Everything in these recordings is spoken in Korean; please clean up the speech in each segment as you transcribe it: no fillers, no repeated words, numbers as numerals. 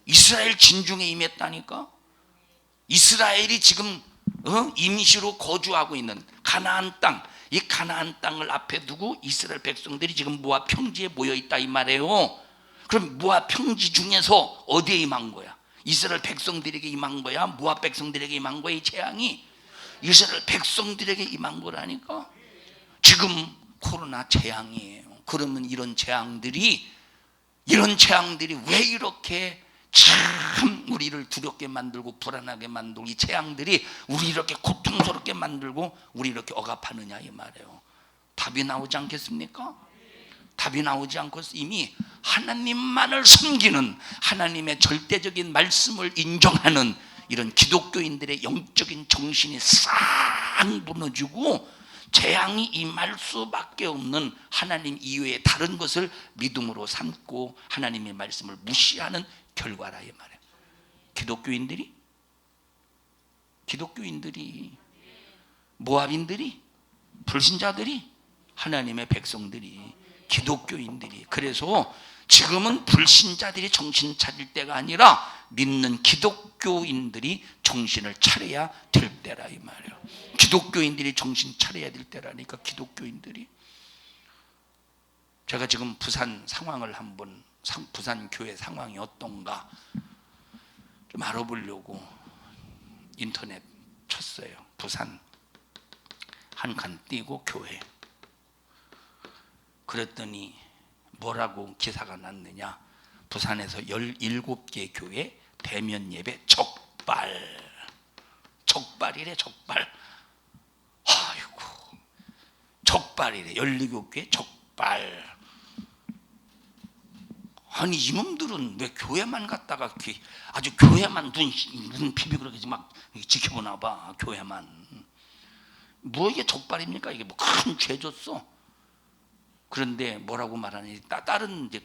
이스라엘 진중에 임했다니까. 이스라엘이 지금 임시로 거주하고 있는 가나안 땅, 이 가나안 땅을 앞에 두고 이스라엘 백성들이 지금 모압 평지에 모여 있다 이 말이에요. 그럼 모압 평지 중에서 어디에 임한 거야? 이스라엘 백성들에게 임한 거야? 모압 백성들에게 임한 거야? 이 재앙이 이스라엘 백성들에게 임한 거라니까. 지금 코로나 재앙이에요. 그러면 이런 재앙들이 왜 이렇게 참 우리를 두렵게 만들고 불안하게 만들고, 이 재앙들이 우리 이렇게 고통스럽게 만들고 우리 이렇게 억압하느냐 이 말이에요. 답이 나오지 않겠습니까? 답이 나오지 않고 이미 하나님만을 섬기는, 하나님의 절대적인 말씀을 인정하는 이런 기독교인들의 영적인 정신이 싹 무너지고 재앙이 임할 수밖에 없는 하나님 이외의 다른 것을 믿음으로 삼고 하나님의 말씀을 무시하는 결과라 이 말이에요. 기독교인들이 모압인들이, 불신자들이, 하나님의 백성들이, 기독교인들이. 그래서 지금은 불신자들이 정신 차릴 때가 아니라 믿는 기독교인들이 정신을 차려야 될 때라 이 말이에요. 기독교인들이 정신 차려야 될 때라니까. 기독교인들이. 제가 지금 부산 상황을 한번, 부산 교회 상황이 어떤가 좀 알아보려고 인터넷 쳤어요. 부산 한 칸 띄고 교회. 그랬더니 뭐라고 기사가 났느냐. 부산에서 17개 교회 대면 예배 적발이래. 적발. 아이고, 적발이래. 17개 적발. 아니 이놈들은 왜 교회만 갔다가 아주 교회만 눈 비비고 그렇게 막 지켜보나 봐. 교회만. 뭐 이게 적발입니까? 이게 뭐 큰 죄졌어. 그런데 뭐라고 말하니, 다른 이제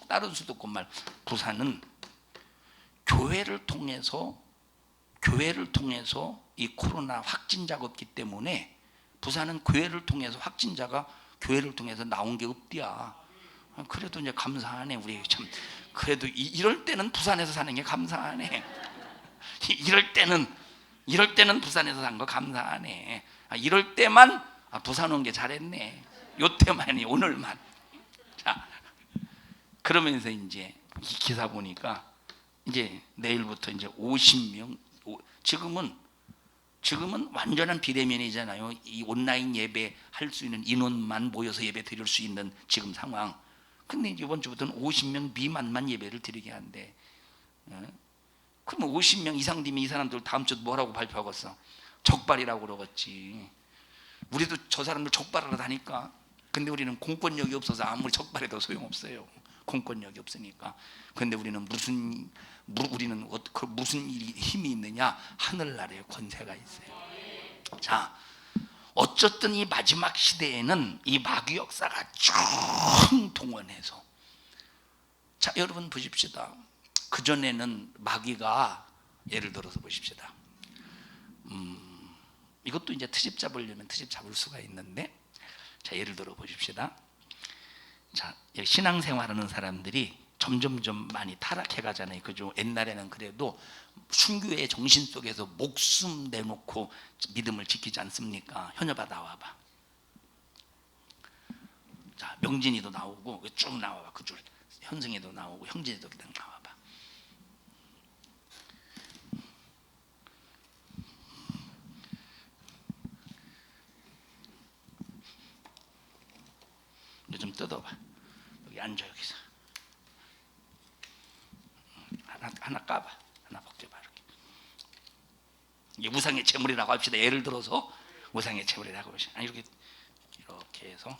다른 수도권 말, 부산은 교회를 통해서 이 코로나 확진자가 없기 때문에, 부산은 교회를 통해서 확진자가 교회를 통해서 나온 게 없디야. 그래도 이제 감사하네. 우리 참 그래도 이럴 때는 부산에서 사는 게 감사하네. 이럴 때는 부산에서 산 거 감사하네. 이럴 때만 부산 온 게 잘했네. 요때만이, 오늘만. 자, 그러면서 이제 기사 보니까 이제 내일부터 이제 50명, 지금은 완전한 비대면이잖아요. 이 온라인 예배 할 수 있는 인원만 모여서 예배 드릴 수 있는 지금 상황. 근데 이번 주부터는 50명 미만만 예배를 드리게 한대. 그러면 50명 이상 되면 이 사람들 다음 주 뭐라고 발표하겠어? 적발이라고 그러겠지. 우리도 저 사람들 적발하러 다니까. 근데 우리는 공권력이 없어서 아무리 적발해도 소용없어요. 공권력이 없으니까. 근데 우리는 무슨 힘이 있느냐? 하늘나라의 권세가 있어요. 자, 어쨌든 이 마지막 시대에는 이 마귀 역사가 쭉 동원해서, 자 여러분 보십시다. 그전에는 마귀가, 예를 들어서 보십시다. 이것도 이제 트집 잡으려면 트집 잡을 수가 있는데, 자 예를 들어 보십시다. 자, 신앙생활하는 사람들이 점점점 많이 타락해 가잖아요. 그죠? 옛날에는 그래도 순교의 정신 속에서 목숨 내놓고 믿음을 지키지 않습니까? 현여봐 나와봐. 자, 명진이도 나오고 쭉 나와봐. 그 줄. 현승이도 나오고 형진이도 그냥 나와봐. 이제 좀 뜯어봐. 여기 앉아. 여기서 하나 까봐. 하나 벗겨봐. 이게 우상의 제물이라고 합시다. 예를 들어서 우상의 제물이라고 합시다. 이렇게 해서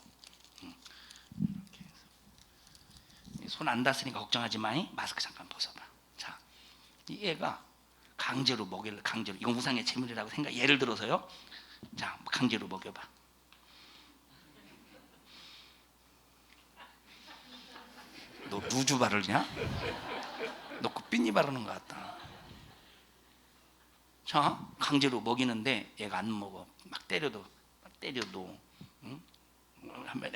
손 안 닿았으니까 걱정하지 마. 마스크 잠깐 벗어봐. 자, 이 애가 강제로 이건 우상의 제물이라고 생각. 예를 들어서요. 자, 강제로 먹여봐. 너 루즈 바르냐? 너 그 삔니 바르는 것 같다. 자, 강제로 먹이는데 얘가 안 먹어. 막 때려도, 응? 한번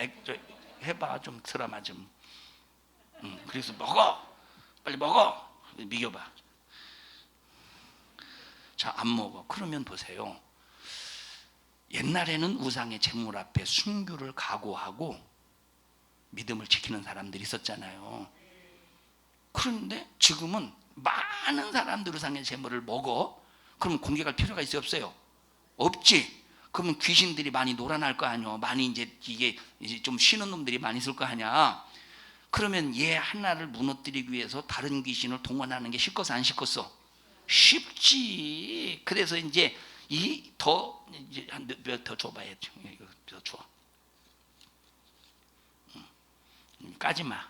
해봐. 좀 드라마 좀. 그래서 먹어, 빨리 먹어. 미겨봐. 자, 안 먹어. 그러면 보세요. 옛날에는 우상의 제물 앞에 순교를 각오하고 믿음을 지키는 사람들이 있었잖아요. 그런데 지금은 많은 사람들 우상의 제물을 먹어. 그러면 공격할 필요가 있어요, 없어요? 없지. 그러면 귀신들이 많이 놀아날 거 아니야. 많이 이제 이게 이제 좀 쉬는 놈들이 많이 있을 거 아니야. 그러면 얘 하나를 무너뜨리기 위해서 다른 귀신을 동원하는 게 쉽겠어, 안 쉽겠어? 쉽지. 그래서 이제 이 더 이제 더 줘봐야죠. 이거 더 줘. 까지 마.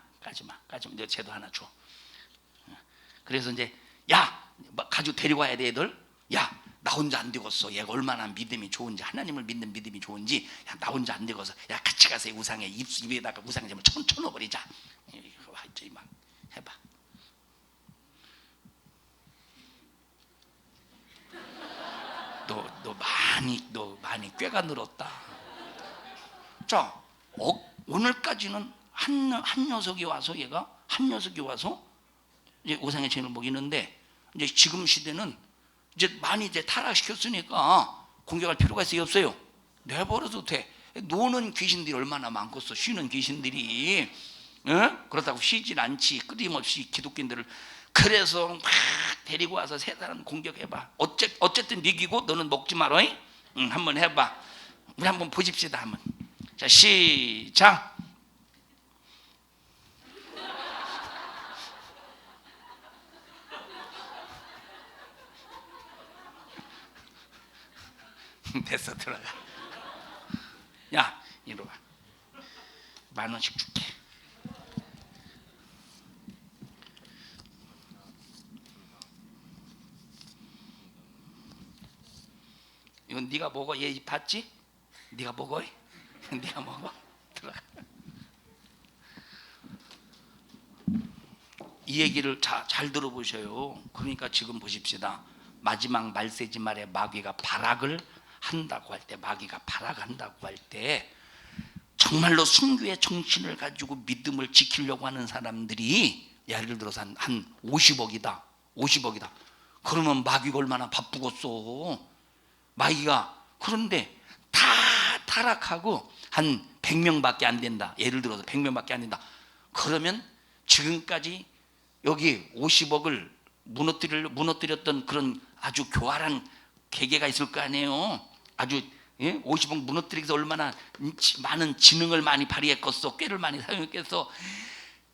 내가 쟤도 하나 줘. 그래서 이제 야, 가지고 데리고 와야 돼, 애들. 야, 나 혼자 안 되겠어. 얘가 얼마나 믿음이 좋은지, 하나님을 믿는 믿음이 좋은지. 야, 나 혼자 안 되겠어. 야, 같이 가서 우상에 입에다가 우상에 좀 쳐넣어버리자. 이거 완전히 막 해봐. 너 많이 꾀가 늘었다. 자, 오늘까지는 한 녀석이 와서 이제 우상의 죄를 먹이는데, 이제 지금 시대는 이제 많이 이제 타락시켰으니까 공격할 필요가 있어요, 없어요? 내버려도 돼. 노는 귀신들이 얼마나 많겠어. 쉬는 귀신들이. 그렇다고 쉬질 않지. 끊임없이 기독교인들을. 그래서 막 데리고 와서 세 사람 공격해봐. 어쨌든 이기고 너는 먹지 마라. 한번 해봐. 우리 한번 보십시다. 한번. 자, 시작. 됐어, 들어가. 야, 이리 와. 10,000원씩 줄게. 이건 네가 먹어. 얘 봤지? 네가 먹어. 네가 먹어. 들어가. 이 얘기를 잘 들어보셔요. 그러니까 지금 보십시다. 마지막 말세지 말에 마귀가 발악을 한다고 할 때, 마귀가 발악한다고 할 때, 정말로 순교의 정신을 가지고 믿음을 지키려고 하는 사람들이 예를 들어서 한 50억이다. 그러면 마귀가 얼마나 바쁘겠어. 마귀가. 그런데 다 타락하고 한 100명밖에 안 된다. 예를 들어서 100명밖에 안 된다. 그러면 지금까지 여기 50억을 무너뜨렸던 그런 아주 교활한 계계가 있을 거 아니에요. 아주 50억 무너뜨리기 위해서 얼마나 많은 지능을 많이 발휘했겠어. 꾀를 많이 사용했겠어.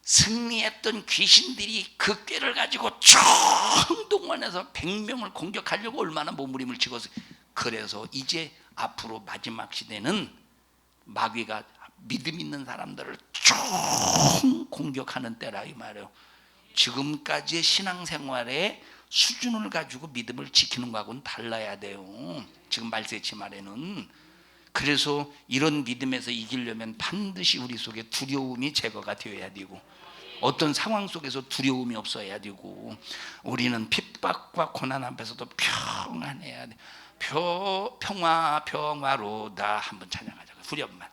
승리했던 귀신들이 그 꾀를 가지고 총동원해서 100명을 공격하려고 얼마나 몸부림을 치겠어. 그래서 이제 앞으로 마지막 시대는 마귀가 믿음 있는 사람들을 총 공격하는 때라 이 말이에요. 지금까지의 신앙생활의 수준을 가지고 믿음을 지키는 거하고는 달라야 돼요. 지금 말세치 말에는. 그래서 이런 믿음에서 이기려면 반드시 우리 속에 두려움이 제거가 되어야 되고, 어떤 상황 속에서 두려움이 없어야 되고, 우리는 핍박과 고난 앞에서도 평안해야 돼. 평화로다. 한번 찬양하자. 후렴만.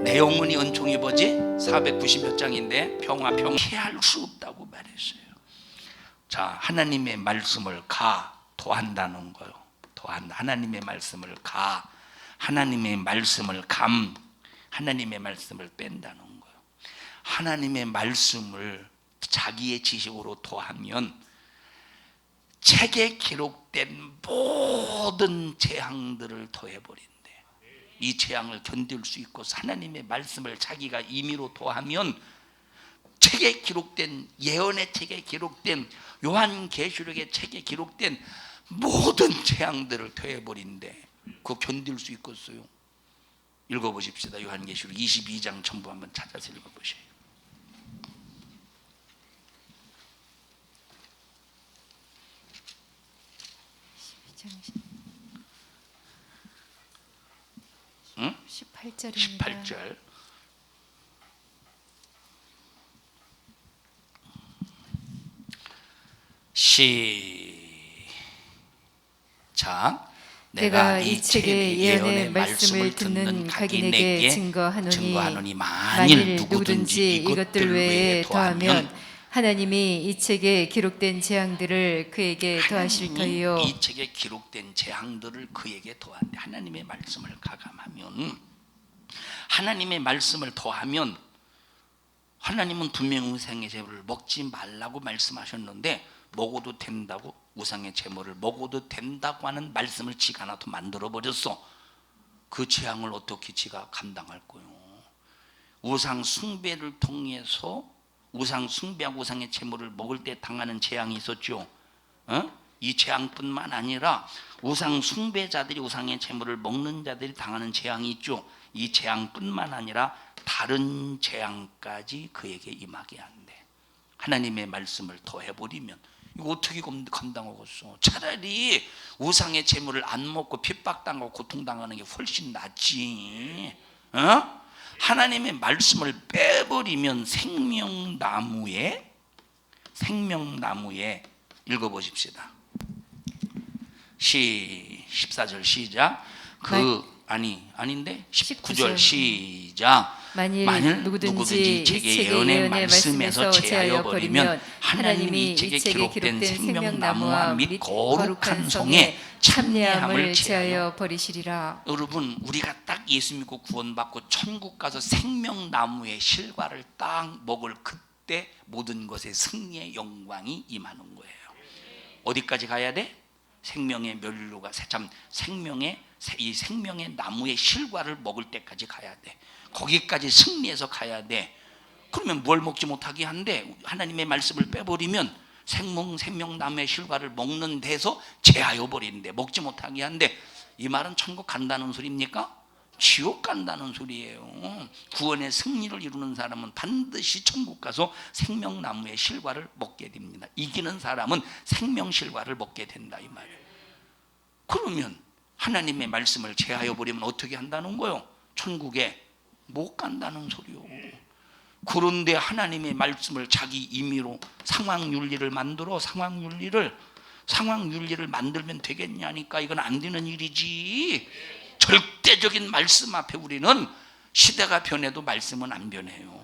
내 영혼이 은총이 뭐지? 490몇 장인데 피할 수 없다고 말했어요. 자, 하나님의 말씀을 도한다는 거요. 하나님의 말씀을 하나님의 말씀을 하나님의 말씀을 뺀다는 거요. 하나님의 말씀을 자기의 지식으로 도하면 책에 기록된 모든 재앙들을 더해버린대. 이 재앙을 견딜 수 있고, 하나님의 말씀을 자기가 임의로 도하면 책에 기록된, 예언의 책에 기록된, 요한계시록의 책에 기록된 모든 재앙들을 더해버린대. 그거 견딜 수 있겠어요? 읽어보십시다. 요한계시록 22장 전부 한번 찾아서 읽어보세요. 응? 18절입니다. 18절. 시작. 내가 이 책의 예언의 말씀을 듣는 각인에게 증거하노니 만일 누구든지 이것들 외에 더하면 하나님이 이 책에 기록된 재앙들을 그에게 더하실 하나님이 터이요. 이 책에 기록된 재앙들을 그에게 더한대. 하나님의 말씀을 가감하면, 하나님의 말씀을 더하면, 하나님은 분명 우상의 제물을 먹지 말라고 말씀하셨는데 먹어도 된다고, 우상의 제물을 먹어도 된다고 하는 말씀을 지가 하나 더 만들어 버렸어. 그 재앙을 어떻게 지가 감당할 거요? 우상 숭배를 통해서 우상 숭배하고 우상의 제물을 먹을 때 당하는 재앙이 있었죠. 이 재앙뿐만 아니라 우상 숭배자들이 우상의 제물을 먹는 자들이 당하는 재앙이 있죠. 이 재앙뿐만 아니라 다른 재앙까지 그에게 임하게 한대. 하나님의 말씀을 더해버리면 이거 어떻게 감당하겠어? 차라리 우상의 제물을 안 먹고 핍박당하고 고통당하는 게 훨씬 낫지. 하나님의 말씀을 빼버리면 생명나무에 읽어보십시다. 14절 시작. 아닌데 19절 시작. 만일 누구든지 이 책의 예언의 말씀에서 제하여 버리면 하나님이 이 책에 기록된 생명나무와 및 거룩한 성에 참내함을 제하여 버리시리라. 여러분, 우리가 딱 예수 믿고 구원받고 천국 가서 생명나무의 실과를 딱 먹을 그때 모든 것에 승리의 영광이 임하는 거예요. 어디까지 가야 돼? 생명의 멸류가 참 이 생명의 나무의 실과를 먹을 때까지 가야 돼. 거기까지 승리해서 가야 돼. 그러면 뭘 먹지 못하게 한데, 하나님의 말씀을 빼버리면 생명나무의 실과를 먹는 데서 제하여 버리는데 먹지 못하게 한데, 이 말은 천국 간다는 소리입니까? 지옥 간다는 소리예요. 구원의 승리를 이루는 사람은 반드시 천국 가서 생명나무의 실과를 먹게 됩니다. 이기는 사람은 생명실과를 먹게 된다, 이 말이에요. 그러면 하나님의 말씀을 제하여 버리면 어떻게 한다는 거요? 천국에 못 간다는 소리요. 그런데 하나님의 말씀을 자기 임의로 상황윤리를 만들어 상황윤리를 만들면 되겠냐니까. 이건 안 되는 일이지. 절대적인 말씀 앞에 우리는 시대가 변해도 말씀은 안 변해요.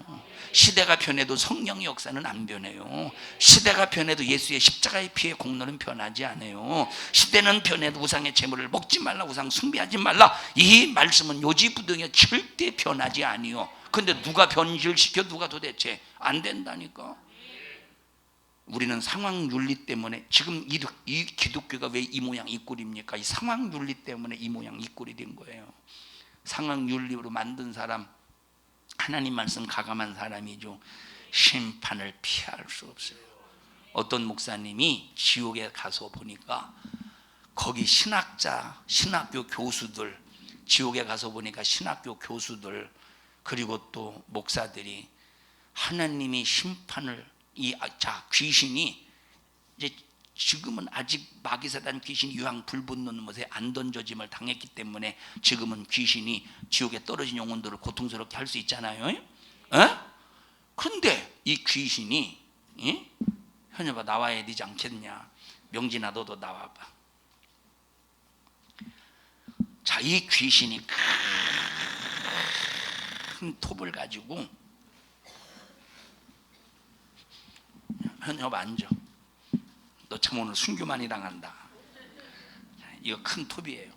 시대가 변해도 성령의 역사는 안 변해요. 시대가 변해도 예수의 십자가의 피의 공로는 변하지 않아요. 시대는 변해도 우상의 제물을 먹지 말라, 우상 숭배하지 말라, 이 말씀은 요지부동에 절대 변하지 아니요. 근데 누가 변질시켜? 누가 도대체? 안 된다니까. 우리는 상황윤리 때문에 지금 이 기독교가 왜 이 모양 이 꼴입니까? 이 상황윤리 때문에 이 모양 이 꼴이 된 거예요. 상황윤리로 만든 사람, 하나님 말씀 가감한 사람이죠. 심판을 피할 수 없어요. 어떤 목사님이 지옥에 가서 보니까 거기 신학교 교수들, 지옥에 가서 보니까 신학교 교수들 그리고 또 목사들이 하나님이 심판을 귀신이 이제 지금은 아직 마귀사단 귀신이 유황 불 붙는 것에 안 던져짐을 당했기 때문에 지금은 귀신이 지옥에 떨어진 영혼들을 고통스럽게 할 수 있잖아요. 그런데 이 귀신이 현여봐 나와야 되지 않겠냐. 명진아 너도 나와봐. 자, 이 귀신이 큰 톱을 가지고 현여봐 앉아. 너 참 오늘 순교 많이 당한다. 이거 큰 톱이에요.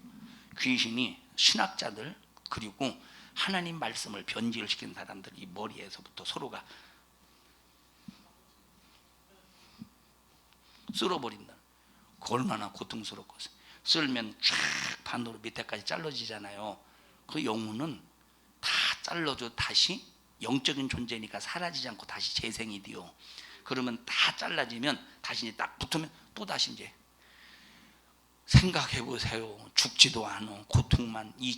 귀신이 신학자들 그리고 하나님 말씀을 변질시킨 사람들 이 머리에서부터 서로가 쓸어버린다. 그 얼마나 고통스럽겠어요. 쓸면 쫙 반으로 밑에까지 잘라지잖아요. 그 영혼은 다 잘라도 다시 영적인 존재니까 사라지지 않고 다시 재생이 돼요. 그러면 다 잘라지면 다시 딱 붙으면 또 다시 이제 생각해 보세요. 죽지도 않아. 고통만 이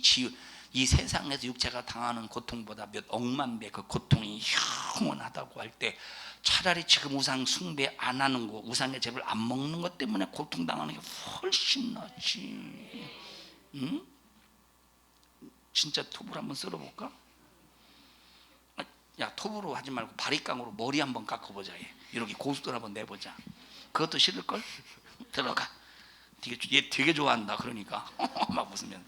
세상에서 육체가 당하는 고통보다 몇 억만 배 그 고통이 영원하다고 할 때 차라리 지금 우상 숭배 안 하는 거, 우상의 제물 안 먹는 것 때문에 고통 당하는 게 훨씬 낫지. 응? 진짜 톱으로 한번 썰어볼까? 야, 톱으로 하지 말고 바리깡으로 머리 한번 깎아보자. 이렇게 고수들 한번 내보자. 그것도 싫을걸? 들어가. 얘 되게 좋아한다. 그러니까 막 웃으면.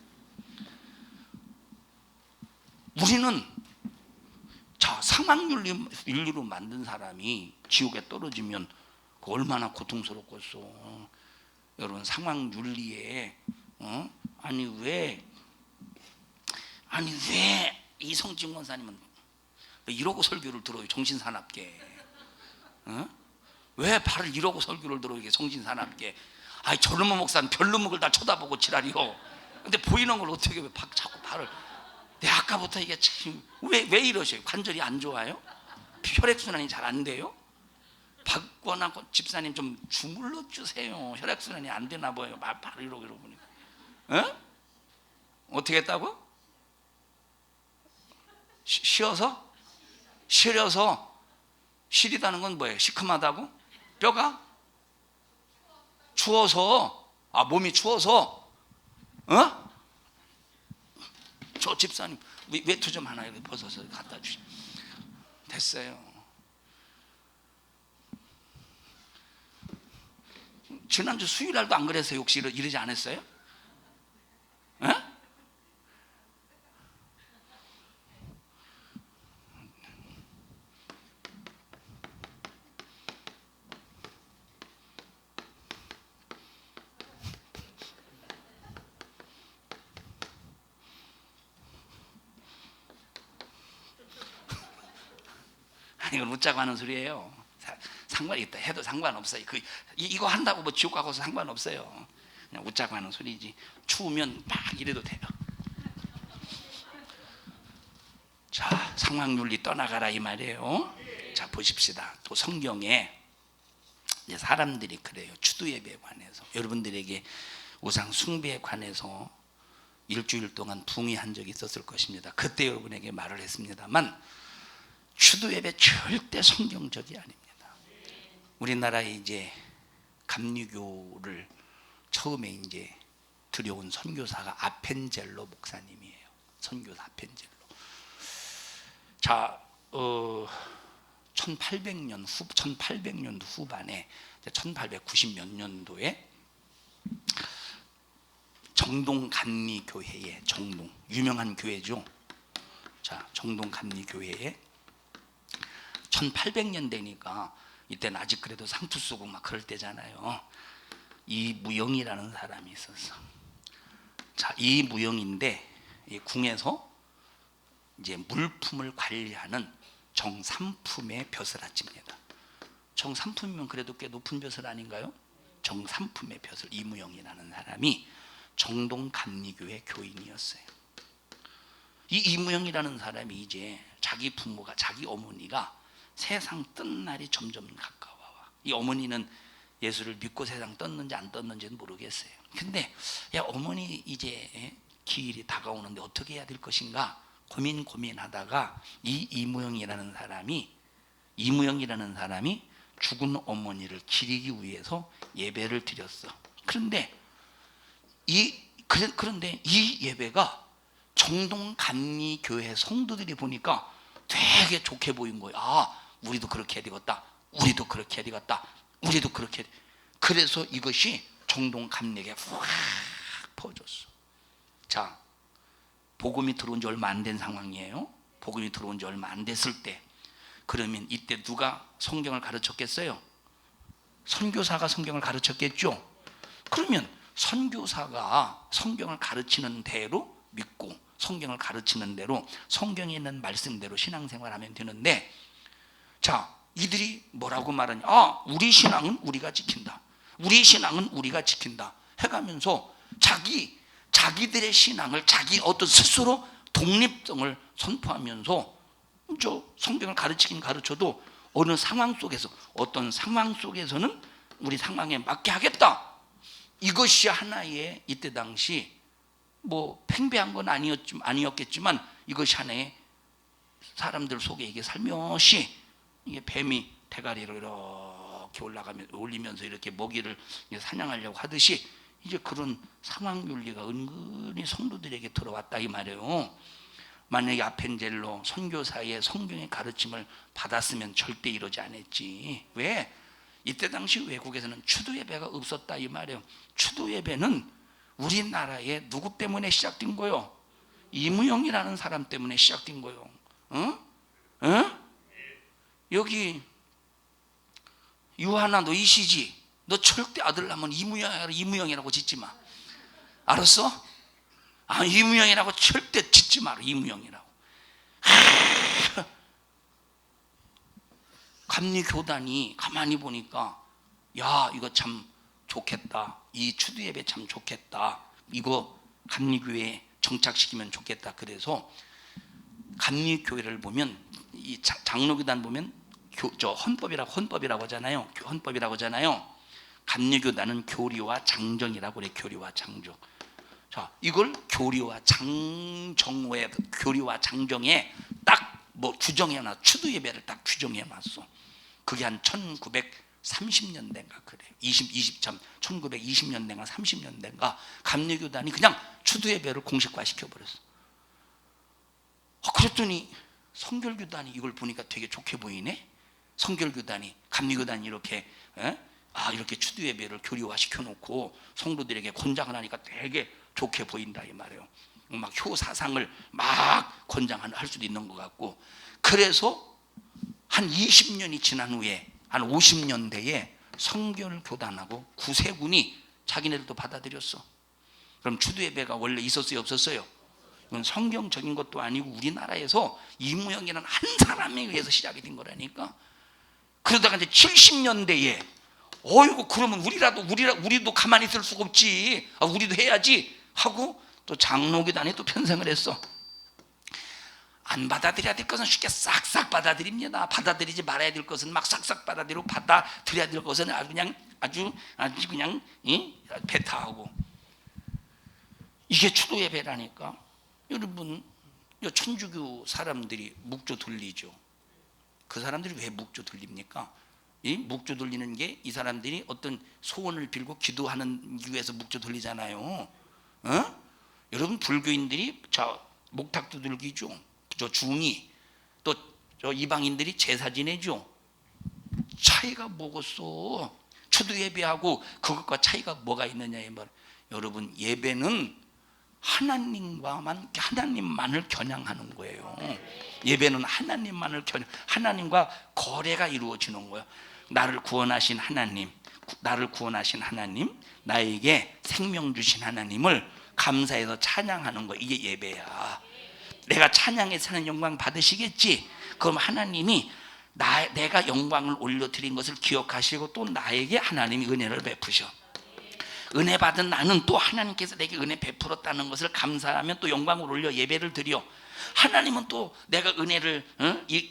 우리는 자, 상황윤리로 만든 사람이 지옥에 떨어지면 그 얼마나 고통스럽겠어. 여러분, 상황윤리에 아니 왜 이성진 권사님은 이러고 설교를 들어요? 정신사납게. 왜 발을 이러고 설교를 들어요? 이게 정신사납게. 아이, 저놈의 목사는 별놈을 다 쳐다보고 지랄이요. 근데 보이는 걸 어떻게 왜 자꾸 발을. 내 아까부터 이게 참 왜 이러셔요? 관절이 안 좋아요? 혈액순환이 잘 안 돼요? 박권아 집사님 좀 주물러 주세요. 혈액순환이 안 되나 봐요. 발을 이러고 보니까. 어떻게 했다고? 시려서 시리다는 건 뭐예요? 시큼하다고? 뼈가? 추워서. 몸이 추워서. 저 집사님 외투 좀 하나 이렇게 벗어서 갖다 주시. 됐어요. 지난주 수요일날도 안 그랬어요? 혹시 이러지 않았어요? 이건 웃자고 하는 소리예요. 상관이 있다 해도 상관없어요. 이거 한다고 뭐 지옥 가고서 상관없어요. 그냥 웃자고 하는 소리지. 추우면 막 이래도 돼요. 자, 상황윤리 떠나가라 이 말이에요. 자, 보십시다. 또 성경에 이제 사람들이 그래요. 추수예배에 관해서 여러분들에게 우상 숭배에 관해서 일주일 동안 붕의한 적이 있었을 것입니다. 그때 여러분에게 말을 했습니다만 추수예배 절대 성경적이 아닙니다. 우리나라에 이제 감리교를 처음에 이제 들여온 선교사가 아펜젤로 목사님이에요. 선교사 아펜젤로. 자, 1800년도 후반에 1890 몇 년도에 정동 감리교회에 유명한 교회죠. 자, 정동 감리교회에 1800년 되니까 이때는 아직 그래도 상투 쓰고 막 그럴 때잖아요. 이무영이라는 사람이 있었어. 자, 이무영인데 이 궁에서 이제 물품을 관리하는 정삼품의 벼슬 아칩니다. 정삼품이면 그래도 꽤 높은 벼슬 아닌가요? 정삼품의 벼슬 이무영이라는 사람이 정동 감리교회 교인이었어요. 이 이무영이라는 사람이 이제 자기 부모가 자기 어머니가 세상 뜬 날이 점점 가까워와. 이 어머니는 예수를 믿고 세상 떴는지 안 떴는지는 모르겠어요. 근데 야, 어머니 이제 기일이 다가오는데 어떻게 해야 될 것인가 고민하다가 이 이무영이라는 사람이 죽은 어머니를 기리기 위해서 예배를 드렸어. 그런데 이 예배가 정동 감리교회 성도들이 보니까 되게 좋게 보인 거예요. 우리도 그렇게 해야 되겠다. 우리도 그렇게 해야 되겠다. 우리도 그렇게 해야 돼. 그래서 이것이 정동 감리교회에 확 퍼졌어. 자, 복음이 들어온 지 얼마 안 된 상황이에요. 복음이 들어온 지 얼마 안 됐을 때, 그러면 이때 누가 성경을 가르쳤겠어요? 선교사가 성경을 가르쳤겠죠. 그러면 선교사가 성경을 가르치는 대로 믿고 성경을 가르치는 대로 성경에 있는 말씀대로 신앙생활하면 되는데, 자, 이들이 뭐라고 말하냐? 우리 신앙은 우리가 지킨다. 우리 신앙은 우리가 지킨다 해가면서 자기들의 신앙을 자기 어떤 스스로 독립성을 선포하면서 저 성경을 가르치긴 가르쳐도 어느 상황 속에서 어떤 상황 속에서는 우리 상황에 맞게 하겠다. 이것이 하나의 이때 당시 뭐 팽배한 건 아니었겠지만 이것이 하나의 사람들 속에 이게 살며시 이게 뱀이 대가리를 이렇게 올리면서 이렇게 먹이를 사냥하려고 하듯이 이제 그런 상황 윤리가 은근히 성도들에게 들어왔다 이 말이에요. 만약에 아펜젤로 선교사의 성경의 가르침을 받았으면 절대 이러지 않았지. 왜? 이때 당시 외국에서는 추수예배가 없었다 이 말이에요. 추수예배는 우리나라에 누구 때문에 시작된 거요? 이무영이라는 사람 때문에 시작된 거요. 여기 유하나 너 이시지? 너 절대 아들 낳으면 이무영이라고 짓지 마. 알았어? 아, 이무영이라고 절대 짓지 마라. 이무영이라고. 감리교단이 가만히 보니까 야, 이거 참 좋겠다. 이 추두 예배 참 좋겠다. 이거 감리교회에 정착시키면 좋겠다. 그래서 감리교회를 보면 이 장로교단 보면 헌법이라고 하잖아요. 헌법이라고 하잖아요. 감리교단은 교리와 장정이라고 그래. 교리와 장정. 자, 이걸 교리와 장정의 교리와 장정에 딱 뭐 규정해 놨어. 추두 예배를 딱 규정해 놨어. 그게 한 1930년대인가 그래. 1920년대인가 30년대인가 감리교단이 그냥 추두 예배를 공식화 시켜 버렸어. 그랬더니 성결교단이 이걸 보니까 되게 좋게 보이네. 성결교단이 감리교단이 이렇게 이렇게 추두 예배를 교리화 시켜 놓고 성도들에게 권장을 하니까 되게 좋게 보인다 이 말이에요. 막 효사상을 막 권장할 수도 있는 것 같고. 그래서 한 20년이 지난 후에 한 50년대에 성결교단하고 구세군이 자기네들도 받아들였어. 그럼 추두 예배가 원래 있었어요, 없었어요? 이건 성경적인 것도 아니고 우리나라에서 이무영이라는 한 사람에 의해서 시작이 된 거라니까. 그러다가 이제 70년대에 어이구 그러면 우리도 가만히 있을 수가 없지. 우리도 해야지 하고 또 장로교단에 또 편성을 했어. 안 받아들여야 될 것은 쉽게 싹싹 받아들입니다. 받아들이지 말아야 될 것은 막 싹싹 받아들이고 받아들여야 될 것은 아주 그냥 배타하고. 이게 추도 예배라니까. 여러분, 천주교 사람들이 묵조 돌리죠. 그 사람들이 왜 묵조 돌립니까? 이 묵조 돌리는 게 이 사람들이 어떤 소원을 빌고 기도하는 이유에서 묵조 돌리잖아요. 여러분, 불교인들이 목탁도 들기죠. 저 중이 또 저 이방인들이 제사 지내죠. 차이가 뭐겠어? 추도 예배하고 그것과 차이가 뭐가 있느냐 이 말. 여러분, 예배는 하나님만을 겨냥하는 거예요. 예배는 하나님과 거래가 이루어지는 거예요. 나를 구원하신 하나님, 나에게 생명 주신 하나님을 감사해서 찬양하는 거. 이게 예배야. 내가 찬양해서 하는 영광 받으시겠지? 그럼 하나님이 내가 영광을 올려드린 것을 기억하시고 또 나에게 하나님이 은혜를 베푸셔. 은혜 받은 나는 또 하나님께서 내게 은혜 베풀었다는 것을 감사하면 또 영광을 올려 예배를 드려. 하나님은 또 내가 은혜를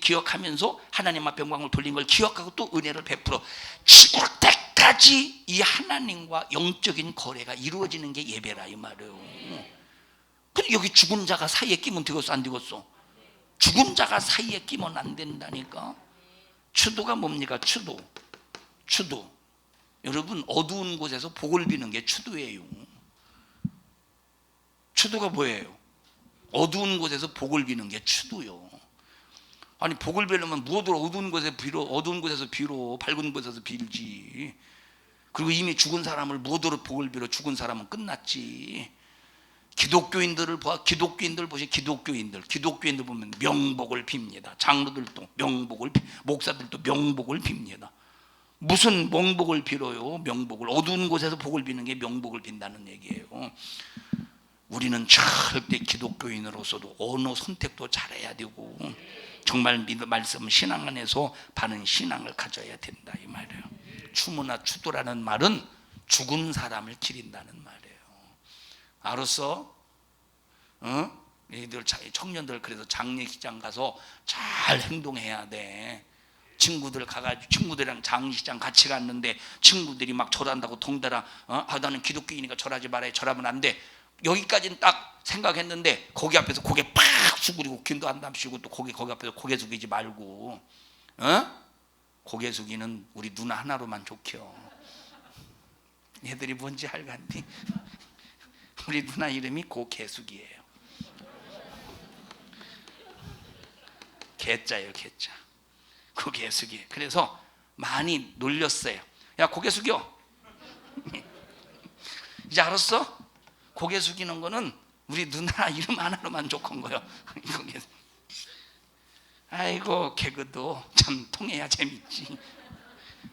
기억하면서 하나님 앞에 영광을 돌린 걸 기억하고 또 은혜를 베풀어. 죽을 때까지 이 하나님과 영적인 거래가 이루어지는 게 예배라 이 말이에요. 근데 여기 죽은 자가 사이에 끼면 되겠어, 안 되겠어? 죽은 자가 사이에 끼면 안 된다니까. 추도가 뭡니까? 추도. 여러분, 어두운 곳에서 복을 비는 게 추도예요. 추도가 뭐예요? 어두운 곳에서 복을 비는 게 추도요. 아니, 복을 빌려면 무엇으로 어두운 곳에서 빌어, 밝은 곳에서 빌지. 그리고 이미 죽은 사람을 무엇으로 복을 빌어? 죽은 사람은 끝났지. 기독교인들 보시. 기독교인들 보면 명복을 빕니다. 장로들도 목사들도 명복을 빕니다. 무슨 명복을 빌어요? 명복을. 어두운 곳에서 복을 비는 게 명복을 빈다는 얘기예요. 우리는 절대 기독교인으로서도 언어 선택도 잘해야 되고 정말 말씀 신앙 안에서 바른 신앙을 가져야 된다 이 말이에요. 추모나 추도라는 말은 죽은 사람을 기린다는 말이에요. 알았어? 얘들 청년들 그래서 장례식장 가서 잘 행동해야 돼. 친구들이랑 장례식장 같이 갔는데 친구들이 막 절한다고 동달아. 나는 기독교인이니까 절하지 말아야. 절하면 안 돼. 여기까지는 딱 생각했는데 거기 앞에서 고개 팍 숙이고 기도 안 담시고 또 거기 앞에서 고개 숙이지 말고. 고개 숙이는 우리 누나 하나로만 좋겨. 얘들이 뭔지 알겠니? 우리 누나 이름이 고개숙이에요. 개자예요, 개자. 고개숙이. 그래서 많이 놀렸어요. 야, 고개 숙여. 이제 알았어? 고개 숙이는 거는 우리 누나 이름 하나로만 좋은 거예요. 아이고 개그도 참 통해야 재밌지.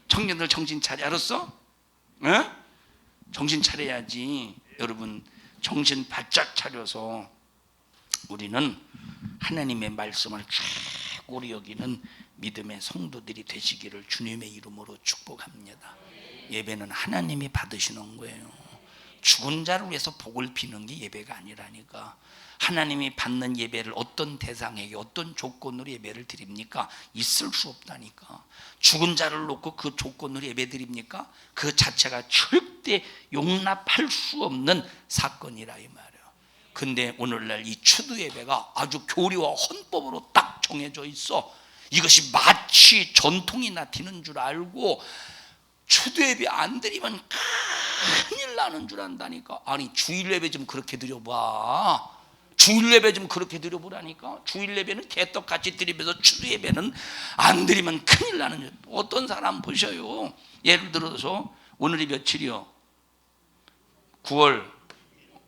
청년들 정신 차려. 알았어? 어? 정신 차려야지. 여러분 정신 바짝 차려서 우리는 하나님의 말씀을 최고로 여기는 믿음의 성도들이 되시기를 주님의 이름으로 축복합니다. 예배는 하나님이 받으시는 거예요. 죽은 자를 위해서 복을 비는 게 예배가 아니라니까. 하나님이 받는 예배를 어떤 대상에게 어떤 조건으로 예배를 드립니까? 있을 수 없다니까. 죽은 자를 놓고 그 조건으로 예배 드립니까? 그 자체가 절대 용납할 수 없는 사건이라 이 말이에요. 근데 오늘날 이 추도 예배가 아주 교리와 헌법으로 딱 정해져 있어. 이것이 마치 전통이나 튀는 줄 알고 추도 예배 안 드리면 큰일 나는 줄 안다니까. 아니 주일 예배 좀 그렇게 드려봐. 주일 예배 좀 그렇게 드려보라니까. 주일 예배는 개떡같이 드리면서 추도 예배는 안 드리면 큰일 나는 줄. 어떤 사람 보셔요. 예를 들어서 오늘이 며칠이요? 9월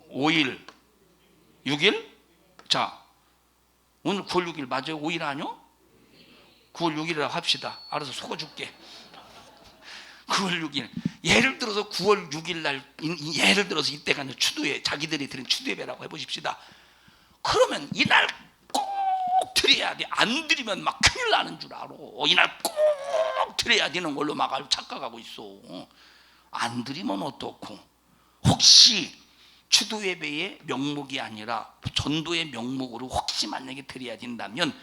5일 6일? 자 오늘 9월 6일 맞아요? 5일 아니요? 9월 6일이라고 합시다. 알아서 속아줄게. 9월 6일. 예를 들어서 9월 6일 날, 예를 들어서 이때가 추도예, 자기들이 드린 추도예배라고 해보십시다. 그러면 이날 꼭 드려야 돼. 안 드리면 막 큰일 나는 줄 알아. 이날 꼭 드려야 되는 걸로 막 착각하고 있어. 안 드리면 어떻고? 혹시 추도예배의 명목이 아니라 전도의 명목으로 혹시 만약에 드려야 된다면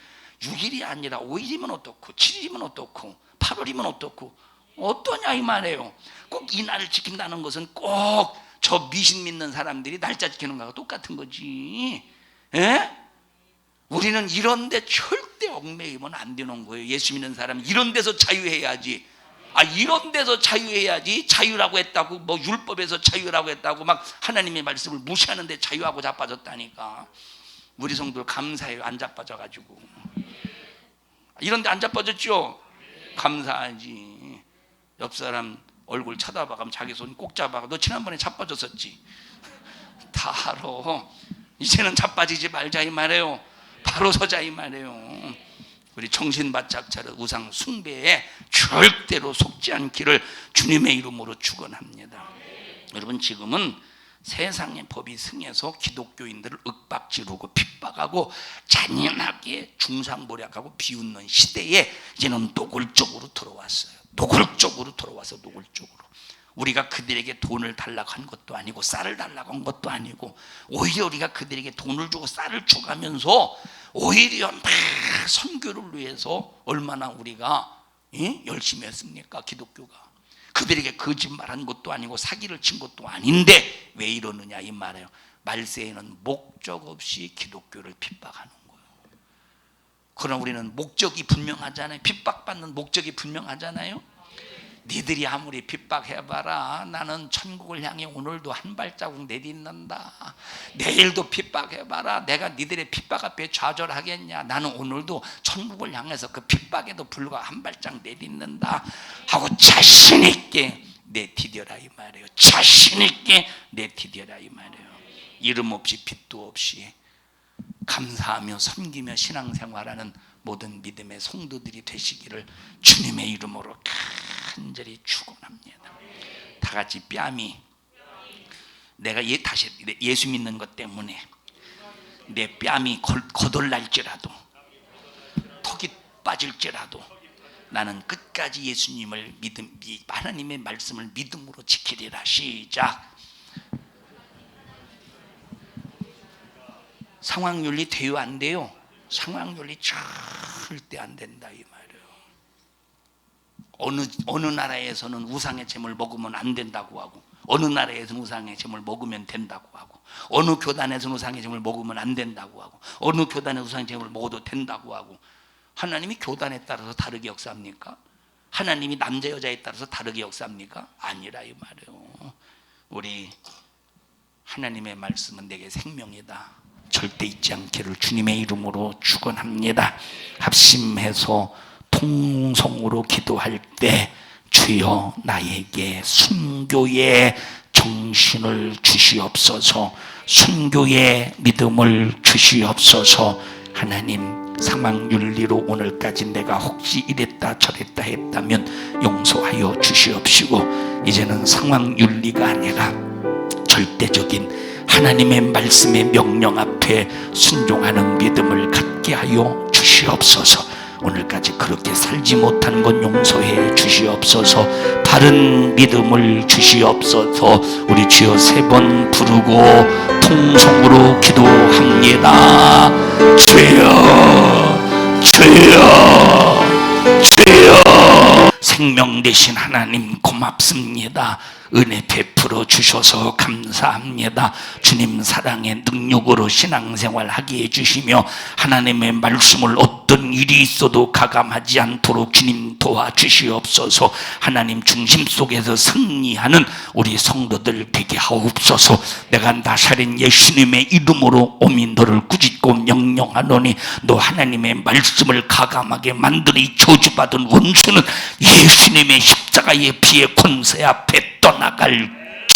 6일이 아니라 5일이면 어떻고 7일이면 어떻고 8월이면 어떻고 어떠냐 이 말이에요. 꼭 이 날을 지킨다는 것은 꼭 저 미신 믿는 사람들이 날짜 지키는 거하고 똑같은 거지. 에? 우리는 이런 데 절대 얽매이면 안 되는 거예요. 예수 믿는 사람은 이런 데서 자유해야지. 이런 데서 자유해야지. 자유라고 했다고 뭐 율법에서 자유라고 했다고 막 하나님의 말씀을 무시하는데 자유하고 자빠졌다니까. 우리 성도들 감사해요. 안 자빠져가지고. 이런 데 안 자빠졌죠? 감사하지. 옆 사람 얼굴 쳐다봐가면 자기 손 꼭 잡아가. 너 지난번에 자빠졌었지? 다 알아. 이제는 자빠지지 말자 이 말이에요. 바로 서자 이 말이에요. 우리 정신 바짝 차려 우상 숭배에 절대로 속지 않기를 주님의 이름으로 축원합니다. 여러분 지금은 세상의 법이 승해서 기독교인들을 윽박지르고 핍박하고 잔인하게 중상모략하고 비웃는 시대에 이제는 노골적으로 들어왔어요. 노골적으로 들어와서 노골적으로. 우리가 그들에게 돈을 달라고 한 것도 아니고 쌀을 달라고 한 것도 아니고 오히려 우리가 그들에게 돈을 주고 쌀을 주가면서 오히려 막 선교를 위해서 얼마나 우리가 열심히 했습니까? 기독교가. 그들에게 거짓말한 것도 아니고 사기를 친 것도 아닌데 왜 이러느냐 이 말이에요. 말세에는 목적 없이 기독교를 핍박하는 거예요. 그러나 우리는 목적이 분명하잖아요. 핍박받는 목적이 분명하잖아요. 니들이 아무리 핍박해봐라 나는 천국을 향해 오늘도 한 발자국 내딛는다. 내일도 핍박해봐라 내가 니들의 핍박 앞에 좌절하겠냐. 나는 오늘도 천국을 향해서 그 핍박에도 불과 한 발짝 내딛는다 하고 자신 있게 내디뎌라 이 말이에요. 자신 있게 내디뎌라 이 말이에요. 이름 없이 빚도 없이 감사하며 섬기며 신앙생활하는 모든 믿음의 성도들이 되시기를 주님의 이름으로 간절히 축원합니다. 다 같이 뺨이 내가 다시 예수 믿는 것 때문에 내 뺨이 거덜날지라도 턱이 빠질지라도 나는 끝까지 예수님을 하나님의 말씀을 믿음으로 지키리라. 시작. 상황윤리 돼요 안 돼요? 상황윤리 절대 안 된다 이 말이에요. 어느 나라에서는 우상의 제물 먹으면 안 된다고 하고 어느 나라에서는 우상의 제물 먹으면 된다고 하고 어느 교단에서는 우상의 제물 먹으면 안 된다고 하고 어느 교단에서 우상의 제물 먹어도 된다고 하고 하나님이 교단에 따라서 다르게 역사합니까? 하나님이 남자 여자에 따라서 다르게 역사합니까? 아니라 이 말이에요. 우리 하나님의 말씀은 내게 생명이다. 절대 잊지 않기를 주님의 이름으로 축원합니다. 합심해서 통성으로 기도할 때 주여 나에게 순교의 정신을 주시옵소서. 순교의 믿음을 주시옵소서. 하나님 상황 윤리로 오늘까지 내가 혹시 이랬다 저랬다 했다면 용서하여 주시옵시고, 이제는 상황 윤리가 아니라 절대적인 하나님의 말씀의 명령 앞에 순종하는 믿음을 갖게 하여 주시옵소서. 오늘까지 그렇게 살지 못한 건 용서해 주시옵소서. 바른 믿음을 주시옵소서. 우리 주여 3번 부르고 통성으로 기도합니다. 주여, 주여, 주여. 생명 되신 하나님 고맙습니다. 은혜 베풀어 주셔서 감사합니다. 주님 사랑의 능력으로 신앙생활 하게 해주시며 하나님의 말씀을 어떤 일이 있어도 가감하지 않도록 주님 도와주시옵소서. 하나님 중심 속에서 승리하는 우리 성도들 되게 하옵소서. 내가 나사렛 예수님의 이름으로 오미 너를 꾸짖고 명령하노니 너 하나님의 말씀을 가감하게 만드는 이 저주받은 원수는 예수님의 십자가의 피의 권세 앞에 떠나갈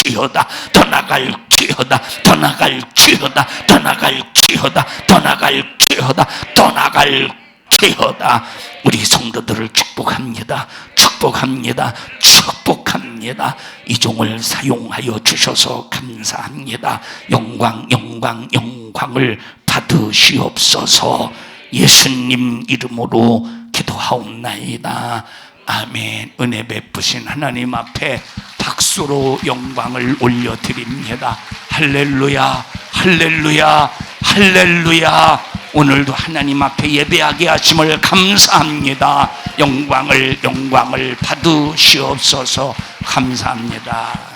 지어다, 떠나갈 지어다, 떠나갈 지어다, 떠나갈 지어다, 떠나갈 지어다, 떠나갈 지어다. 우리 성도들을 축복합니다. 축복합니다. 축복합니다. 이 종을 사용하여 주셔서 감사합니다. 영광, 영광, 영광을 받으시옵소서. 예수님 이름으로 기도하옵나이다. 아멘. 은혜 베푸신 하나님 앞에 박수로 영광을 올려드립니다. 할렐루야, 할렐루야, 할렐루야. 오늘도 하나님 앞에 예배하게 하심을 감사합니다. 영광을 받으시옵소서. 감사합니다.